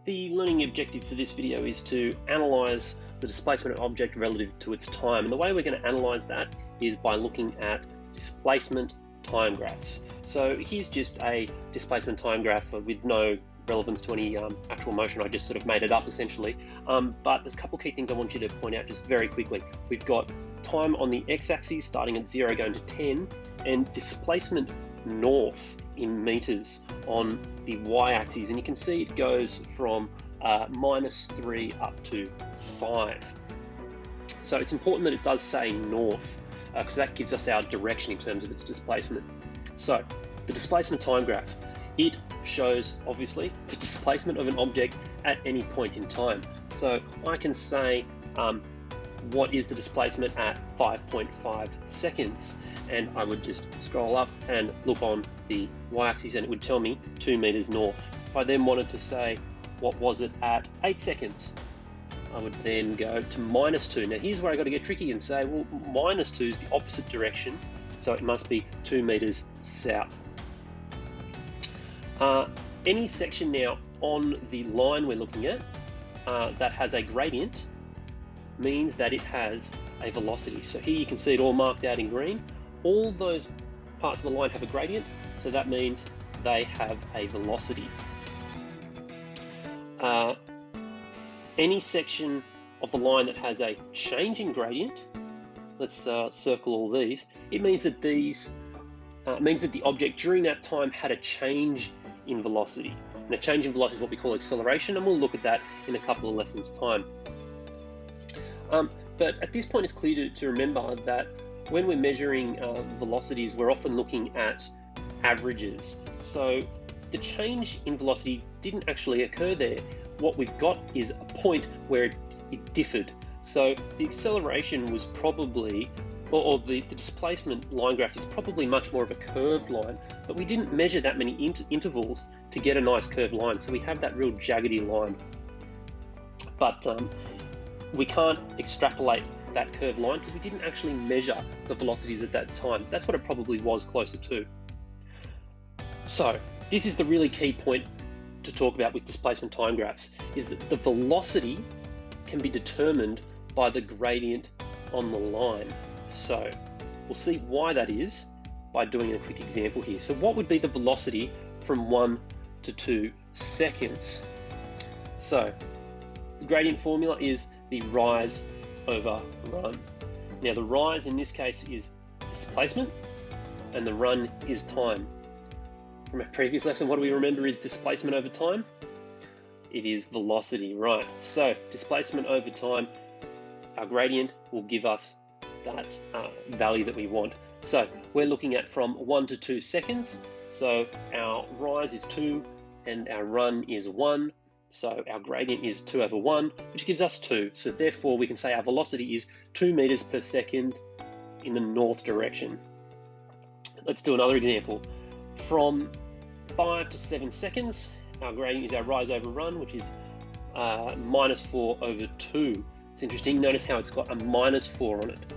The learning objective for this video is to analyse the displacement of an object relative to its time. And the way we're going to analyse that is by looking at displacement time graphs. So here's just a displacement time graph with no relevance to any actual motion. I just sort of made it up essentially. But there's a couple of key things I want you to point out just very quickly. We've got time on the x-axis starting at 0 going to 10 and displacement north in meters on the y-axis, and you can see it goes from -3 up to 5. So it's important that it does say north because that gives us our direction in terms of its displacement. So the displacement time graph, it shows obviously the displacement of an object at any point in time. So I can say what is the displacement at 5.5 seconds, and I would just scroll up and look on the y-axis and it would tell me 2 meters north. If I then wanted to say what was it at 8 seconds, I would then go to -2. Now here's where I got to get tricky and say, well, -2 is the opposite direction, so it must be 2 meters south. Any section now on the line we're looking at that has a gradient means that it has a velocity. So here you can see it all marked out in green. All those parts of the line have a gradient, so that means they have a velocity. Any section of the line that has a change in gradient, let's circle all these, it means that the object during that time had a change in velocity. And a change in velocity is what we call acceleration, and we'll look at that in a couple of lessons' time. But at this point it's clear to remember that when we're measuring velocities, we're often looking at averages. So the change in velocity didn't actually occur there. What we've got is a point where it differed. So the acceleration was probably, or the displacement line graph is probably much more of a curved line, but we didn't measure that many intervals to get a nice curved line. So we have that real jaggedy line. But we can't extrapolate that curved line because we didn't actually measure the velocities at that time. That's what it probably was closer to. So this is the really key point to talk about with displacement time graphs, is that the velocity can be determined by the gradient on the line. So we'll see why that is by doing a quick example here. So what would be the velocity from 1 to 2 seconds? So the gradient formula is the rise over run. Now the rise in this case is displacement and the run is time. From a previous lesson, what do we remember is displacement over time? It is velocity, right? So displacement over time, our gradient will give us that value that we want. So we're looking at from 1 to 2 seconds. So our rise is 2 and our run is 1. So our gradient is 2 over 1, which gives us 2. So therefore we can say our velocity is 2 meters per second in the north direction. Let's do another example. From 5 to 7 seconds, our gradient is our rise over run, which is -4 over 2. It's interesting, notice how it's got a -4 on it.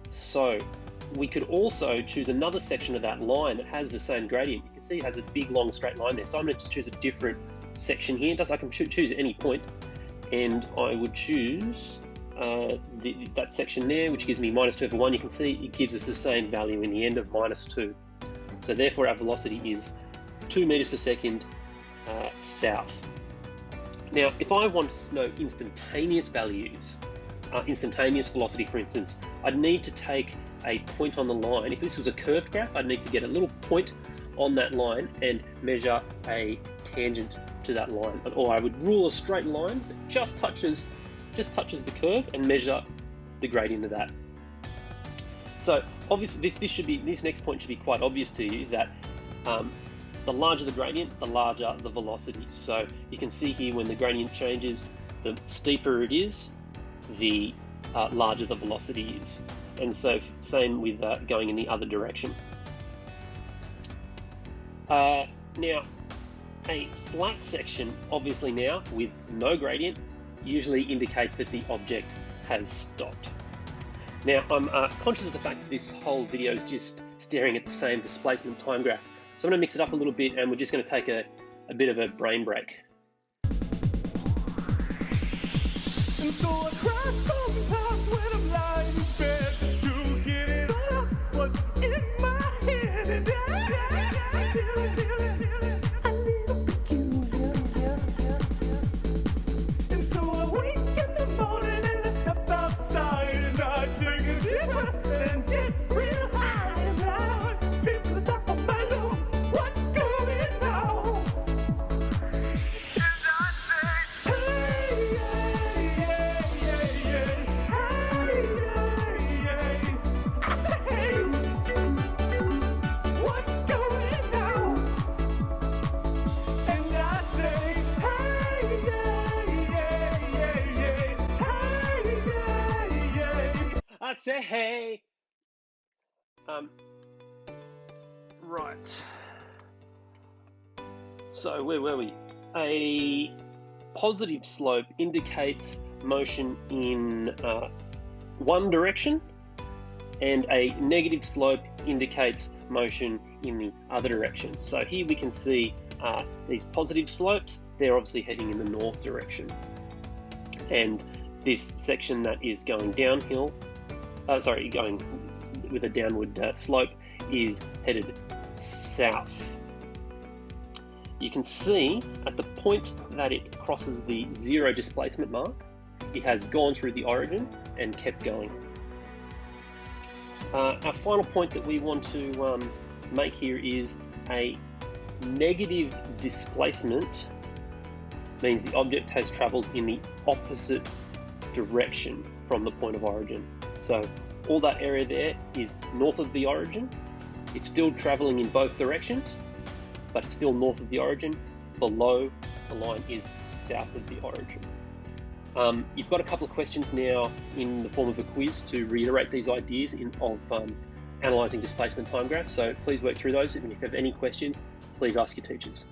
So we could also choose another section of that line that has the same gradient. You can see it has a big long straight line there. So I'm going to choose a different section here. I can choose at any point, and I would choose that section there, which gives me -2 over 1. You can see it gives us the same value in the end of -2. So therefore our velocity is 2 meters per second south. Now if I want to know instantaneous values, instantaneous velocity for instance, I'd need to take a point on the line. If this was a curved graph, I'd need to get a little point on that line and measure a tangent to that line, or I would rule a straight line that just touches the curve and measure the gradient of that. So obviously this next point should be quite obvious to you, that the larger the gradient, the larger the velocity. So you can see here when the gradient changes, the steeper it is, the larger the velocity is. And so same with going in the other direction. Now a flat section, obviously now with no gradient, usually indicates that the object has stopped. Now I'm conscious of the fact that this whole video is just staring at the same displacement time graph. So I'm going to mix it up a little bit and we're just going to take a bit of a brain break. And so I cry sometimes when I'm lying in bed just to get it all out what's in my head. And I feel it a little peculiar. And so I wake in the morning and I step outside and I take a deep breath and get real high and loud. Straight to the top of my lungs, what's going on? And I say, hey, yeah, yeah, yeah, hey, yeah, yeah. I say, hey, what's going on? And I say, hey, yeah, yeah, yeah, yeah, hey, yeah, yeah. I say hey. Right. So where were we? A positive slope indicates motion in one direction, and a negative slope indicates motion in the other direction. So here we can see these positive slopes, they're obviously heading in the north direction. And this section that is going downhill, going with a downward slope, is headed south. You can see at the point that it crosses the zero displacement mark, it has gone through the origin and kept going. Our final point that we want to make here is a negative displacement means the object has travelled in the opposite direction from the point of origin. So all that area there is north of the origin. It's still travelling in both directions, but it's still north of the origin. Below the line is south of the origin. You've got a couple of questions now in the form of a quiz to reiterate these ideas of analysing displacement time graphs. So please work through those, and if you have any questions, please ask your teachers.